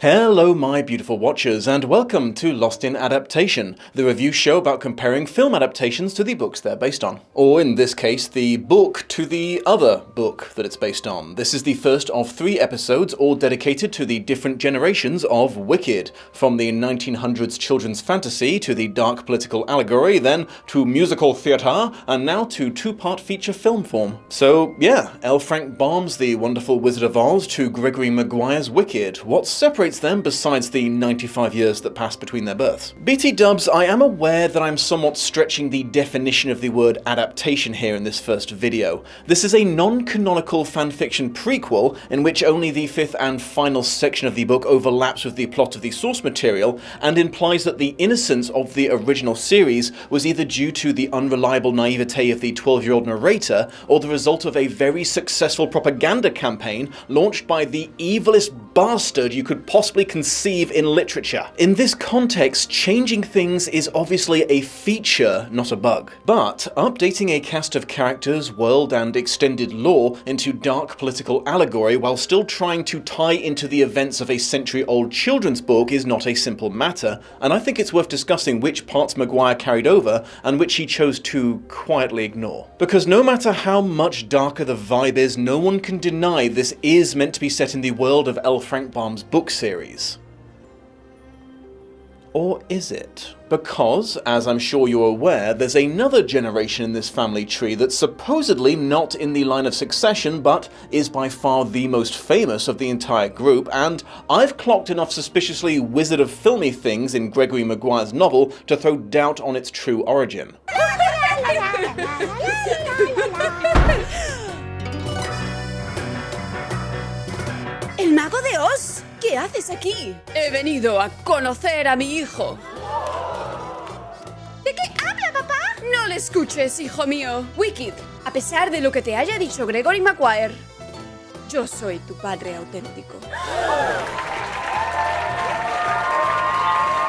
Hello my beautiful watchers, and welcome to Lost in Adaptation, the review show about comparing film adaptations to the books they're based on. Or in this case, the book to the other book that it's based on. This is the first of 3 episodes, all dedicated to the different generations of Wicked, from the 1900s children's fantasy to the dark political allegory, then to musical theatre, and now to 2-part feature film form. So yeah, L. Frank Baum's The Wonderful Wizard of Oz to Gregory Maguire's Wicked. What separates them besides the 95 years that passed between their births? BT dubs, I am aware that I'm somewhat stretching the definition of the word adaptation here in this first video. This is a non-canonical fanfiction prequel in which only the 5th and final section of the book overlaps with the plot of the source material and implies that the innocence of the original series was either due to the unreliable naivete of the 12-year-old narrator or the result of a very successful propaganda campaign launched by the evilest bastard you could possibly conceive in literature. In this context, changing things is obviously a feature, not a bug. But updating a cast of characters, world, and extended lore into dark political allegory while still trying to tie into the events of a century-old children's book is not a simple matter, and I think it's worth discussing which parts Maguire carried over and which he chose to quietly ignore. Because no matter how much darker the vibe is, no one can deny this is meant to be set in the world of L. Frank Baum's book series. Or is it? Because, as I'm sure you're aware, there's another generation in this family tree that's supposedly not in the line of succession, but is by far the most famous of the entire group, and I've clocked enough suspiciously Wizard of Filmy things in Gregory Maguire's novel to throw doubt on its true origin. ¿El mago de Oz? ¿Qué haces aquí? He venido a conocer a mi hijo. ¿De qué habla, papá? No le escuches, hijo mío. Wicked, a pesar de lo que te haya dicho Gregory Maguire, yo soy tu padre auténtico.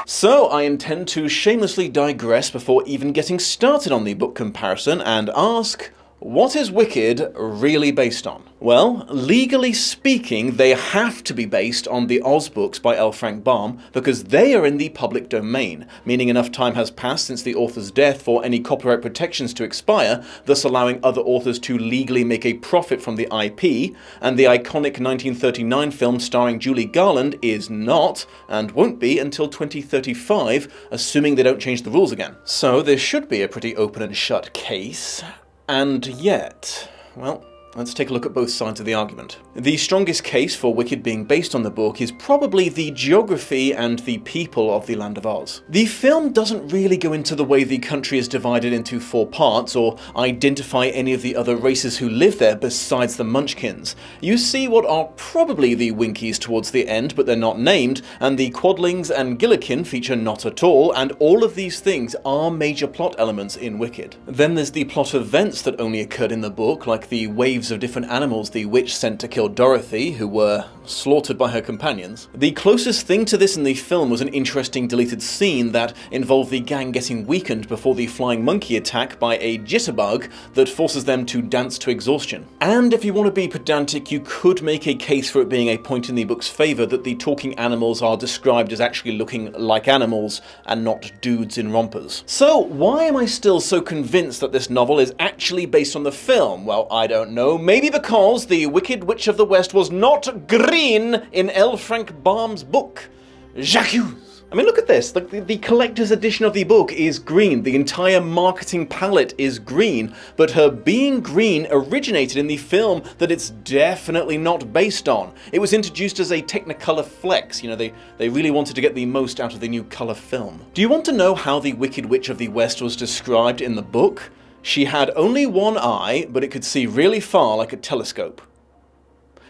So I intend to shamelessly digress before even getting started on the book comparison and ask, what is Wicked really based on? Well, legally speaking, they have to be based on the Oz books by L. Frank Baum because they are in the public domain, meaning enough time has passed since the author's death for any copyright protections to expire, thus allowing other authors to legally make a profit from the IP, and the iconic 1939 film starring Julie Garland is not, and won't be until 2035, assuming they don't change the rules again. So this should be a pretty open and shut case. And yet, well, let's take a look at both sides of the argument. The strongest case for Wicked being based on the book is probably the geography and the people of the Land of Oz. The film doesn't really go into the way the country is divided into 4 parts or identify any of the other races who live there besides the Munchkins. You see what are probably the Winkies towards the end, but they're not named, and the Quadlings and Gillikin feature not at all, and all of these things are major plot elements in Wicked. Then there's the plot events that only occurred in the book, like the waves of different animals the witch sent to kill Dorothy, who were slaughtered by her companions. The closest thing to this in the film was an interesting deleted scene that involved the gang getting weakened before the flying monkey attack by a jitterbug that forces them to dance to exhaustion. And if you want to be pedantic, you could make a case for it being a point in the book's favour that the talking animals are described as actually looking like animals and not dudes in rompers. So why am I still so convinced that this novel is actually based on the film? Well, I don't know. Maybe because the Wicked Witch of the West was not green in L. Frank Baum's book. J'accuse. I mean, look at this. The collector's edition of the book is green. The entire marketing palette is green. But her being green originated in the film that it's definitely not based on. It was introduced as a Technicolor flex. You know, they really wanted to get the most out of the new color film. Do you want to know how the Wicked Witch of the West was described in the book? She had only one eye, but it could see really far like a telescope.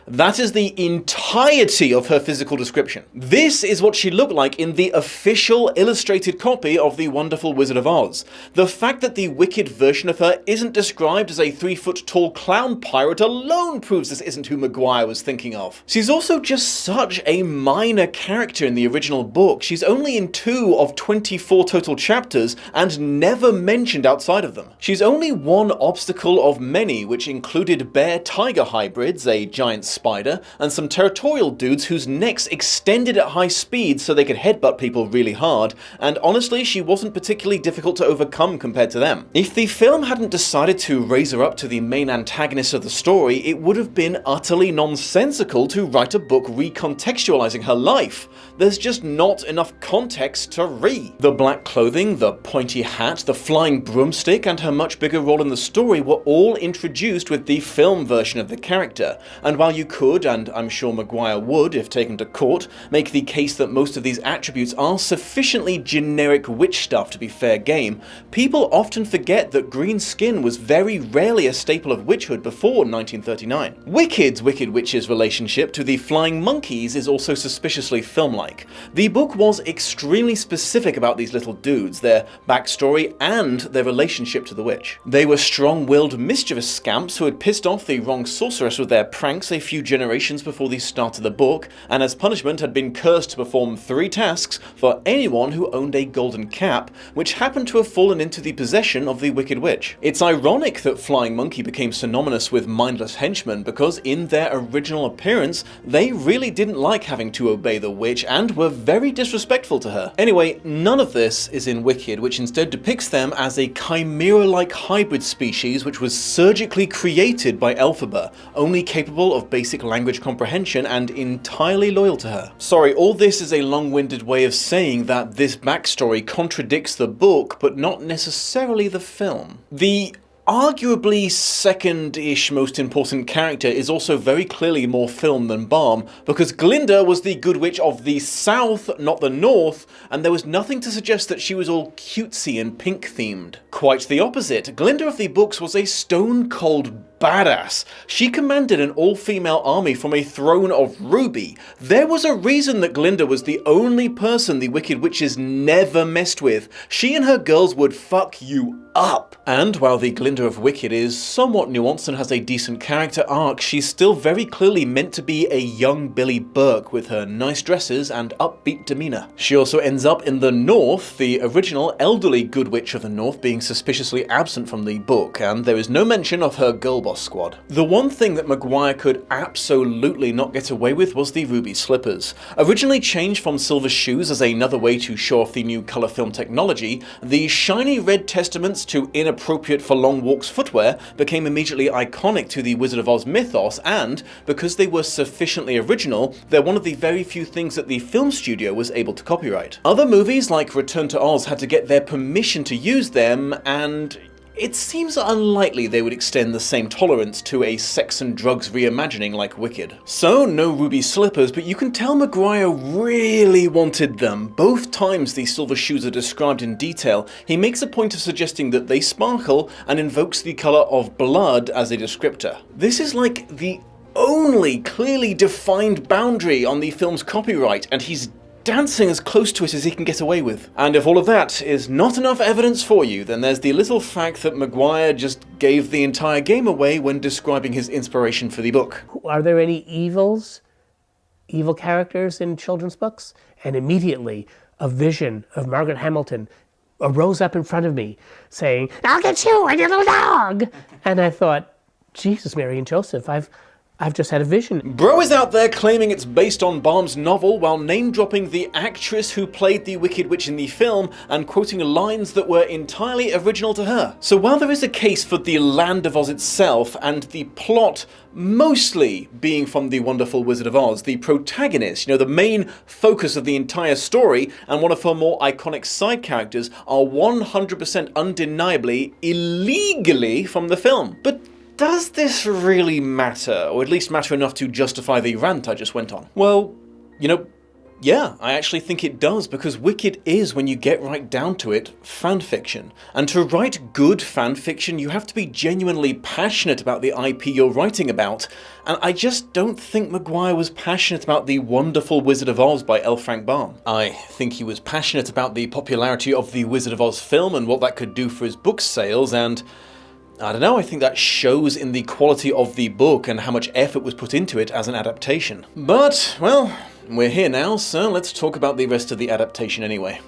That is the entirety of her physical description. This is what she looked like in the official illustrated copy of The Wonderful Wizard of Oz. The fact that the Wicked version of her isn't described as a 3-foot-tall clown pirate alone proves this isn't who Maguire was thinking of. She's also just such a minor character in the original book. She's only in 2 of 24 total chapters and never mentioned outside of them. She's only one obstacle of many, which included bear-tiger hybrids, a giant spider, and some territorial dudes whose necks extended at high speed so they could headbutt people really hard, and honestly, she wasn't particularly difficult to overcome compared to them. If the film hadn't decided to raise her up to the main antagonist of the story, it would have been utterly nonsensical to write a book recontextualizing her life. There's just not enough context to read. The black clothing, the pointy hat, the flying broomstick, and her much bigger role in the story were all introduced with the film version of the character, and while you could, and I'm sure Maguire would if taken to court, make the case that most of these attributes are sufficiently generic witch stuff to be fair game, people often forget that green skin was very rarely a staple of witchhood before 1939. Wicked's Wicked Witch's relationship to the flying monkeys is also suspiciously film-like. The book was extremely specific about these little dudes, their backstory, and their relationship to the witch. They were strong-willed, mischievous scamps who had pissed off the wrong sorceress with their pranks a few generations before the start of the book, and as punishment had been cursed to perform 3 tasks for anyone who owned a golden cap, which happened to have fallen into the possession of the Wicked Witch. It's ironic that Flying Monkey became synonymous with mindless henchmen because in their original appearance, they really didn't like having to obey the witch and were very disrespectful to her. Anyway, none of this is in Wicked, which instead depicts them as a chimera-like hybrid species which was surgically created by Elphaba, only capable of basic language comprehension and entirely loyal to her. Sorry, all this is a long-winded way of saying that this backstory contradicts the book, but not necessarily the film. The arguably second-ish most important character is also very clearly more film than Baum, because Glinda was the good witch of the south, not the north, and there was nothing to suggest that she was all cutesy and pink-themed. Quite the opposite. Glinda of the books was a stone-cold badass. She commanded an all-female army from a throne of ruby. There was a reason that Glinda was the only person the Wicked Witches never messed with. She and her girls would fuck you up. And while the Glinda of Wicked is somewhat nuanced and has a decent character arc, she's still very clearly meant to be a young Billy Burke with her nice dresses and upbeat demeanor. She also ends up in the North, the original elderly Good Witch of the North being suspiciously absent from the book, and there is no mention of her girl boss squad. The one thing that Maguire could absolutely not get away with was the ruby slippers. Originally changed from silver shoes as another way to show off the new colour film technology, the shiny red testaments to inappropriate for long walks footwear became immediately iconic to the Wizard of Oz mythos, and because they were sufficiently original, they're one of the very few things that the film studio was able to copyright. Other movies like Return to Oz had to get their permission to use them, and it seems unlikely they would extend the same tolerance to a sex and drugs reimagining like Wicked. So, no ruby slippers, but you can tell Maguire really wanted them. Both times the silver shoes are described in detail, he makes a point of suggesting that they sparkle and invokes the colour of blood as a descriptor. This is like the only clearly defined boundary on the film's copyright, and he's dancing as close to it as he can get away with. And if all of that is not enough evidence for you, then there's the little fact that Maguire just gave the entire game away when describing his inspiration for the book. Are there any evil characters in children's books? And immediately a vision of Margaret Hamilton arose up in front of me saying, "I'll get you and your little dog." And I thought, Jesus, Mary and Joseph, I've just had a vision. Bro is out there claiming it's based on Baum's novel while name-dropping the actress who played the Wicked Witch in the film and quoting lines that were entirely original to her. So while there is a case for the Land of Oz itself and the plot mostly being from the wonderful Wizard of Oz, the protagonist, the main focus of the entire story and one of her more iconic side characters are 100% undeniably illegally from the film. But does this really matter, or at least matter enough to justify the rant I just went on? Well, yeah, I actually think it does, because Wicked is, when you get right down to it, fanfiction. And to write good fanfiction, you have to be genuinely passionate about the IP you're writing about, and I just don't think Maguire was passionate about The Wonderful Wizard of Oz by L. Frank Baum. I think he was passionate about the popularity of the Wizard of Oz film and what that could do for his book sales, and I don't know, I think that shows in the quality of the book and how much effort was put into it as an adaptation. But, well, we're here now, so let's talk about the rest of the adaptation anyway.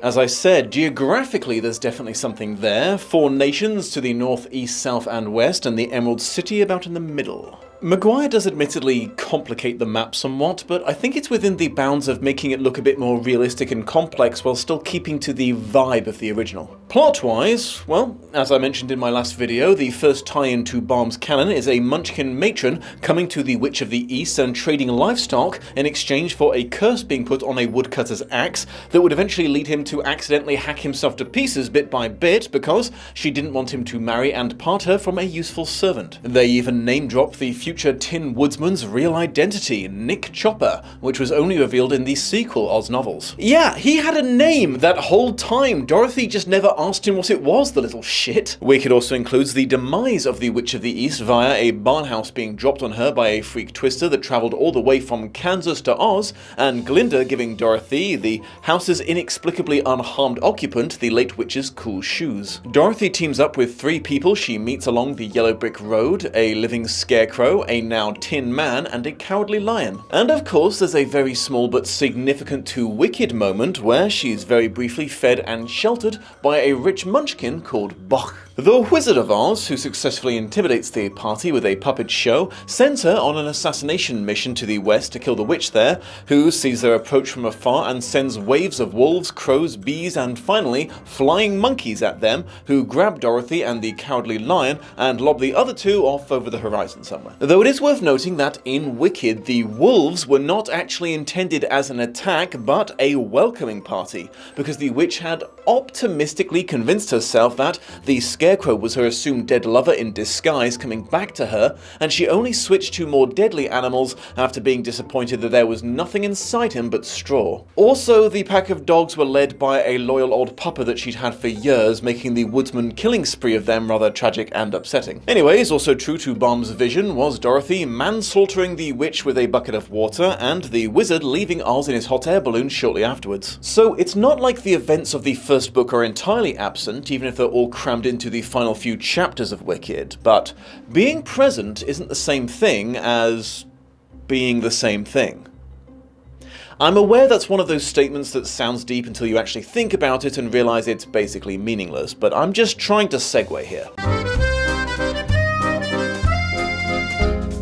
As I said, geographically there's definitely something there. 4 nations to the north, east, south and west, and the Emerald City about in the middle. Maguire does admittedly complicate the map somewhat, but I think it's within the bounds of making it look a bit more realistic and complex while still keeping to the vibe of the original. Plot-wise, well, as I mentioned in my last video, the first tie-in to Baum's canon is a Munchkin matron coming to the Witch of the East and trading livestock in exchange for a curse being put on a woodcutter's axe that would eventually lead him to accidentally hack himself to pieces bit by bit because she didn't want him to marry and part her from a useful servant. They even name-drop the future Tin Woodsman's real identity, Nick Chopper, which was only revealed in the sequel Oz novels. Yeah, he had a name that whole time. Dorothy just never asked him what it was, the little shit. Wicked also includes the demise of the Witch of the East via a barn house being dropped on her by a freak twister that travelled all the way from Kansas to Oz, and Glinda giving Dorothy, the house's inexplicably unharmed occupant, the late witch's cool shoes. Dorothy teams up with 3 people she meets along the yellow brick road, a living scarecrow, a now Tin Man, and a cowardly lion. And of course there's a very small but significant to Wicked moment where she's very briefly fed and sheltered by a rich munchkin called Boch. The Wizard of Oz, who successfully intimidates the party with a puppet show, sends her on an assassination mission to the west to kill the witch there, who sees their approach from afar and sends waves of wolves, crows, bees, and finally flying monkeys at them, who grab Dorothy and the cowardly lion and lob the other 2 off over the horizon somewhere. Though it is worth noting that in Wicked, the wolves were not actually intended as an attack, but a welcoming party, because the witch had optimistically convinced herself that the Scarecrow was her assumed dead lover in disguise coming back to her, and she only switched to more deadly animals after being disappointed that there was nothing inside him but straw. Also, the pack of dogs were led by a loyal old pupper that she'd had for years, making the woodsman killing spree of them rather tragic and upsetting. Anyways, also true to Baum's vision was Dorothy manslaughtering the witch with a bucket of water, and the wizard leaving Oz in his hot air balloon shortly afterwards. So it's not like the events of the first book are entirely absent, even if they're all crammed into the final few chapters of Wicked, but being present isn't the same thing as being the same thing. I'm aware that's one of those statements that sounds deep until you actually think about it and realise it's basically meaningless, but I'm just trying to segue here.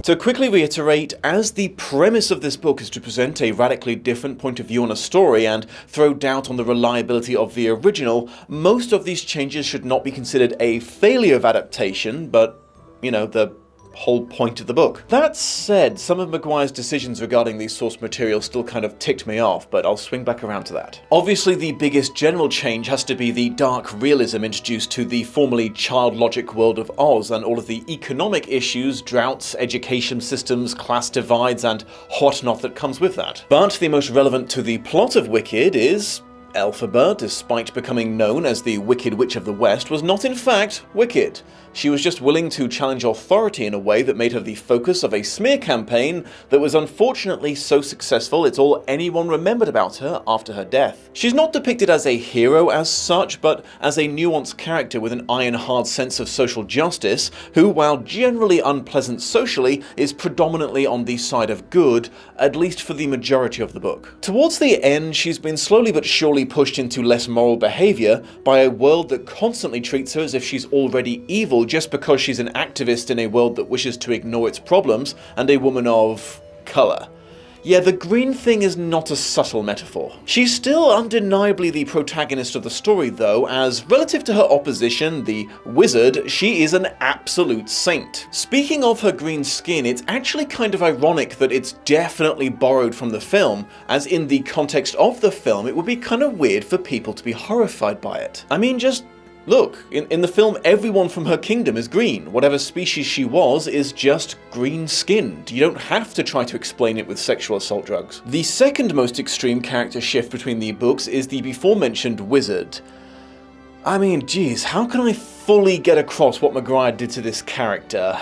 To quickly reiterate, as the premise of this book is to present a radically different point of view on a story and throw doubt on the reliability of the original, most of these changes should not be considered a failure of adaptation, but, you know, the whole point of the book. That said, some of Maguire's decisions regarding the source material still kind of ticked me off, but I'll swing back around to that. Obviously, the biggest general change has to be the dark realism introduced to the formerly child logic world of Oz and all of the economic issues, droughts, education systems, class divides, and whatnot that comes with that. But the most relevant to the plot of Wicked is Elphaba, despite becoming known as the Wicked Witch of the West, was not in fact wicked. She was just willing to challenge authority in a way that made her the focus of a smear campaign that was unfortunately so successful it's all anyone remembered about her after her death. She's not depicted as a hero as such, but as a nuanced character with an iron-hard sense of social justice, who, while generally unpleasant socially, is predominantly on the side of good, at least for the majority of the book. Towards the end, she's been slowly but surely pushed into less moral behaviour by a world that constantly treats her as if she's already evil just because she's an activist in a world that wishes to ignore its problems and a woman of colour. Yeah, the green thing is not a subtle metaphor. She's still undeniably the protagonist of the story though, as relative to her opposition, the wizard, she is an absolute saint. Speaking of her green skin, it's actually kind of ironic that it's definitely borrowed from the film, as in the context of the film it would be kind of weird for people to be horrified by it. I mean, just look, in the film, everyone from her kingdom is green. Whatever species she was is just green-skinned. You don't have to try to explain it with sexual assault drugs. The second most extreme character shift between the books is the before-mentioned wizard. I mean, geez, how can I fully get across what Maguire did to this character?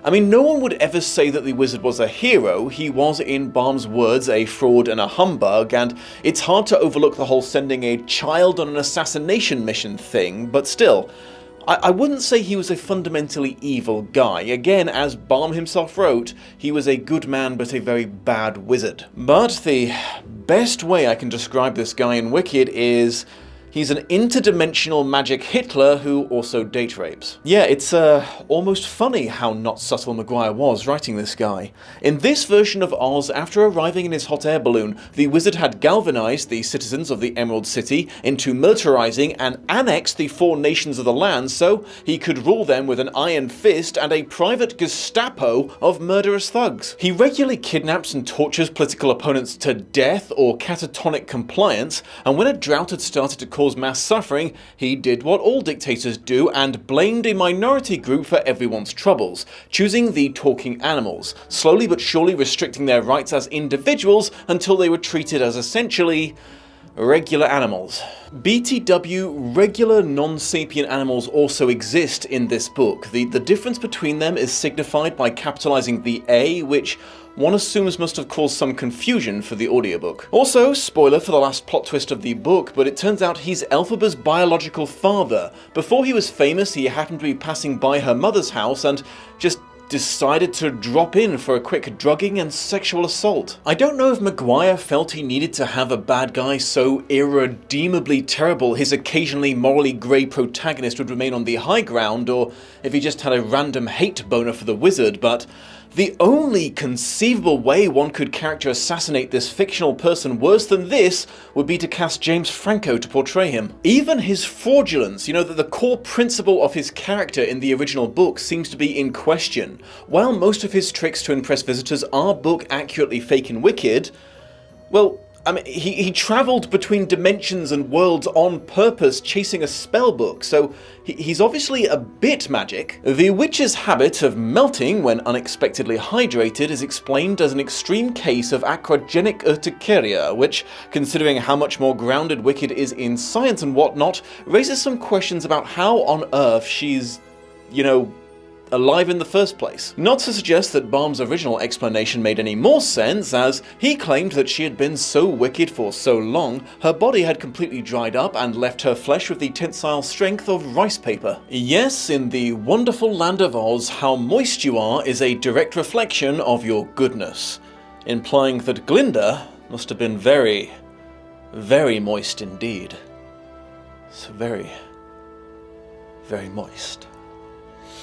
I mean, no one would ever say that the wizard was a hero. He was, in Baum's words, a fraud and a humbug, and it's hard to overlook the whole sending a child on an assassination mission thing, but still, I wouldn't say he was a fundamentally evil guy. Again, as Baum himself wrote, he was a good man but a very bad wizard. But the best way I can describe this guy in Wicked is he's an interdimensional magic Hitler who also date rapes. Yeah, it's almost funny how not subtle Maguire was writing this guy. In this version of Oz, after arriving in his hot air balloon, the wizard had galvanized the citizens of the Emerald City into militarizing and annexed the 4 nations of the land so he could rule them with an iron fist and a private Gestapo of murderous thugs. He regularly kidnaps and tortures political opponents to death or catatonic compliance, and when a drought had started to cause mass suffering, he did what all dictators do and blamed a minority group for everyone's troubles, choosing the talking animals, slowly but surely restricting their rights as individuals until they were treated as essentially regular animals. BTW, regular non-sapient animals also exist in this book. The difference between them is signified by capitalizing the A, which one assumes must have caused some confusion for the audiobook. Also, spoiler for the last plot twist of the book, but it turns out he's Elphaba's biological father. Before he was famous, he happened to be passing by her mother's house and just decided to drop in for a quick drugging and sexual assault. I don't know if Maguire felt he needed to have a bad guy so irredeemably terrible his occasionally morally grey protagonist would remain on the high ground, or if he just had a random hate boner for the wizard, but the only conceivable way one could character assassinate this fictional person worse than this would be to cast James Franco to portray him. Even his fraudulence, that the core principle of his character in the original book seems to be in question. While most of his tricks to impress visitors are book accurately fake in Wicked, well, he travelled between dimensions and worlds on purpose chasing a spellbook, so he's obviously a bit magic. The witch's habit of melting when unexpectedly hydrated is explained as an extreme case of acrogenic urticaria, which, considering how much more grounded Wicked is in science and whatnot, raises some questions about how on earth she's, alive in the first place. Not to suggest that Baum's original explanation made any more sense, as he claimed that she had been so wicked for so long, her body had completely dried up and left her flesh with the tensile strength of rice paper. Yes, in the wonderful land of Oz, how moist you are is a direct reflection of your goodness, implying that Glinda must have been very, very moist indeed. So very, very moist.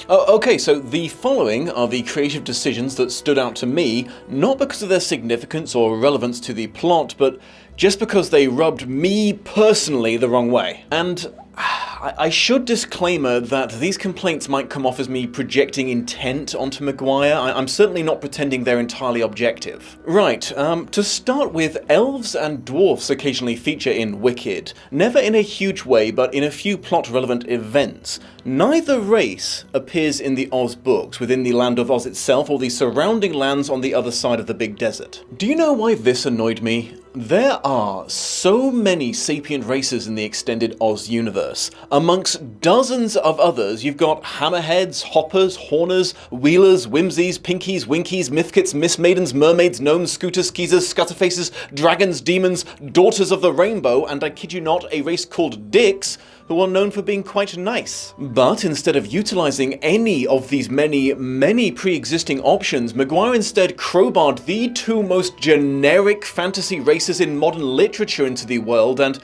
Oh, okay, so the following are the creative decisions that stood out to me, not because of their significance or relevance to the plot, but just because they rubbed me personally the wrong way. And I should disclaimer that these complaints might come off as me projecting intent onto Maguire. I'm certainly not pretending they're entirely objective. Right, to start with, elves and dwarfs occasionally feature in Wicked. Never in a huge way, but in a few plot-relevant events. Neither race appears in the Oz books, within the land of Oz itself, or the surrounding lands on the other side of the Big Desert. Do you know why this annoyed me? There are so many sapient races in the extended Oz universe. Amongst dozens of others, you've got hammerheads, hoppers, horners, wheelers, whimsies, pinkies, winkies, mythkits, mistmaidens, mermaids, gnomes, scooters, skeezers, scutterfaces, dragons, demons, daughters of the rainbow, and I kid you not, a race called dicks, who are known for being quite nice. But instead of utilizing any of these many pre-existing options, Maguire instead crowbarred the 2 most generic fantasy races in modern literature into the world, and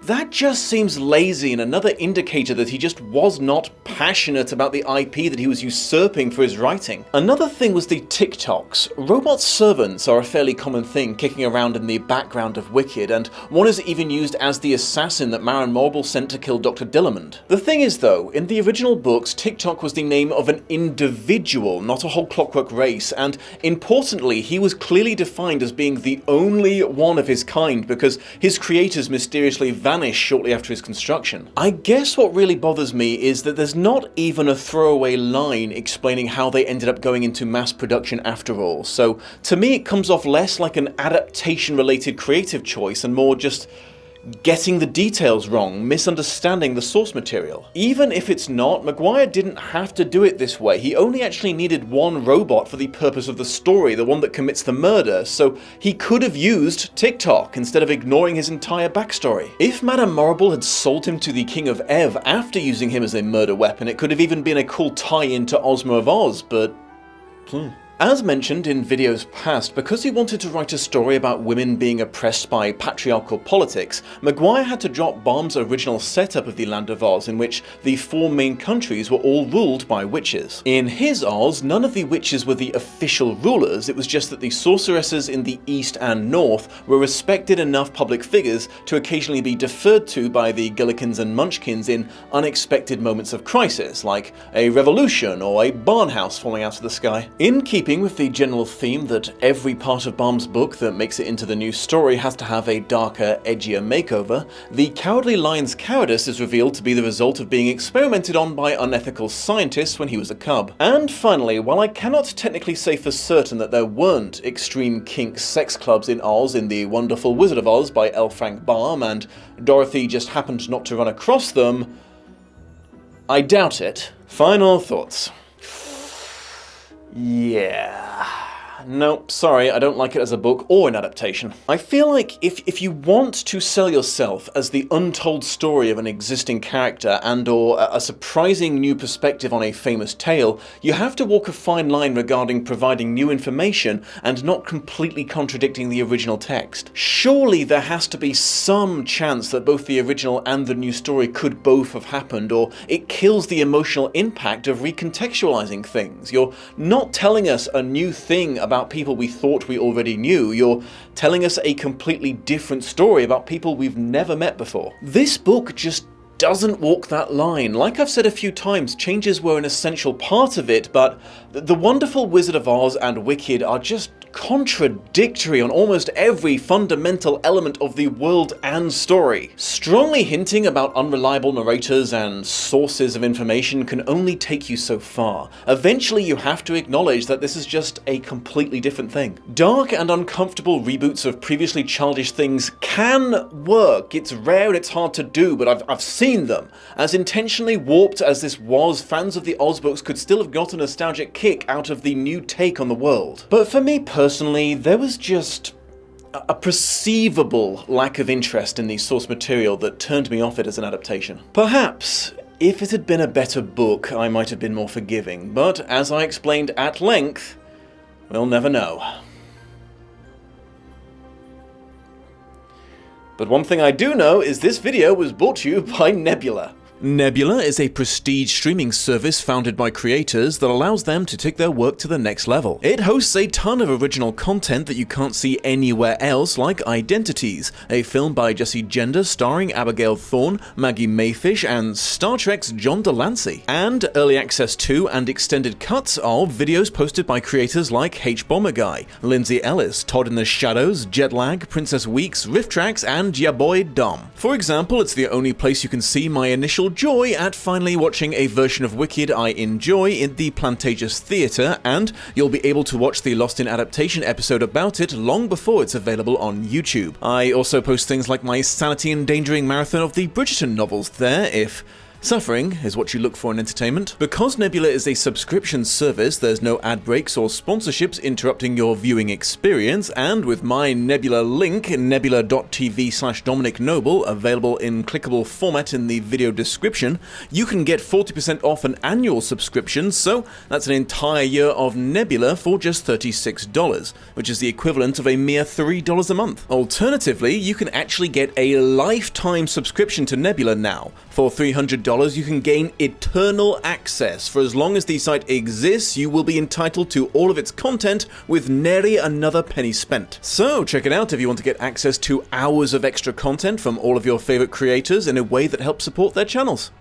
that just seems lazy and another indicator that he just was not passionate about the IP that he was usurping for his writing. Another thing was the TikToks. Robot servants are a fairly common thing kicking around in the background of Wicked, and one is even used as the assassin that Marin Marble sent to kill Dr. Dillamond. The thing is though, in the original books, TikTok was the name of an individual, not a whole clockwork race, and importantly, he was clearly defined as being the only one of his kind because his creators mysteriously vanished shortly after his construction. I guess what really bothers me is that there's not even a throwaway line explaining how they ended up going into mass production after all, so to me it comes off less like an adaptation related creative choice and more just getting the details wrong, misunderstanding the source material. Even if it's not, Maguire didn't have to do it this way. He only actually needed one robot for the purpose of the story, the one that commits the murder, so he could have used TikTok instead of ignoring his entire backstory. If Madame Morrible had sold him to the King of Ev after using him as a murder weapon, it could have even been a cool tie-in to Ozma of Oz, but As mentioned in videos past, because he wanted to write a story about women being oppressed by patriarchal politics, Maguire had to drop Baum's original setup of the Land of Oz, in which the 4 main countries were all ruled by witches. In his Oz, none of the witches were the official rulers, it was just that the sorceresses in the East and North were respected enough public figures to occasionally be deferred to by the Gillikins and Munchkins in unexpected moments of crisis, like a revolution or a barn house falling out of the sky. In keeping with the general theme that every part of Baum's book that makes it into the new story has to have a darker, edgier makeover, the Cowardly Lion's cowardice is revealed to be the result of being experimented on by unethical scientists when he was a cub. And finally, while I cannot technically say for certain that there weren't extreme kink sex clubs in Oz in The Wonderful Wizard of Oz by L. Frank Baum, and Dorothy just happened not to run across them, I doubt it. Final thoughts. Yeah. No, sorry, I don't like it as a book or an adaptation. I feel like if you want to sell yourself as the untold story of an existing character and/or a surprising new perspective on a famous tale, you have to walk a fine line regarding providing new information and not completely contradicting the original text. Surely there has to be some chance that both the original and the new story could both have happened, or it kills the emotional impact of recontextualizing things. You're not telling us a new thing about people we thought we already knew, you're telling us a completely different story about people we've never met before. This book just doesn't walk that line. Like I've said a few times, changes were an essential part of it, but The Wonderful Wizard of Oz and Wicked are just contradictory on almost every fundamental element of the world and story. Strongly hinting about unreliable narrators and sources of information can only take you so far. Eventually you have to acknowledge that this is just a completely different thing. Dark and uncomfortable reboots of previously childish things can work. It's rare and it's hard to do, but I've seen them. As intentionally warped as this was, fans of the Oz books could still have got a nostalgic kick out of the new take on the world. But for me personally, there was just a perceivable lack of interest in the source material that turned me off it as an adaptation. Perhaps, if it had been a better book, I might have been more forgiving, but as I explained at length, we'll never know. But one thing I do know is this video was brought to you by Nebula. Nebula is a prestige streaming service founded by creators that allows them to take their work to the next level. It hosts a ton of original content that you can't see anywhere else, like Identities, a film by Jesse Gender starring Abigail Thorne, Maggie Mayfish, and Star Trek's John Delancey, and early access to and extended cuts of videos posted by creators like H. Bomber Guy, Lindsay Ellis, Todd in the Shadows, Jetlag, Princess Weeks, Riff Tracks, and ya boy Dom. For example, it's the only place you can see my initial joy at finally watching a version of Wicked I enjoy in the Plantageous Theatre, and you'll be able to watch the Lost in Adaptation episode about it long before it's available on YouTube. I also post things like my sanity-endangering marathon of the Bridgerton novels there, if suffering is what you look for in entertainment. Because Nebula is a subscription service, there's no ad breaks or sponsorships interrupting your viewing experience, and with my Nebula link, nebula.tv/Dominic Noble, available in clickable format in the video description, you can get 40% off an annual subscription, so that's an entire year of Nebula for just $36, which is the equivalent of a mere $3 a month. Alternatively, you can actually get a lifetime subscription to Nebula now. For $300, you can gain eternal access. For as long as the site exists, you will be entitled to all of its content with nary another penny spent. So check it out if you want to get access to hours of extra content from all of your favorite creators in a way that helps support their channels.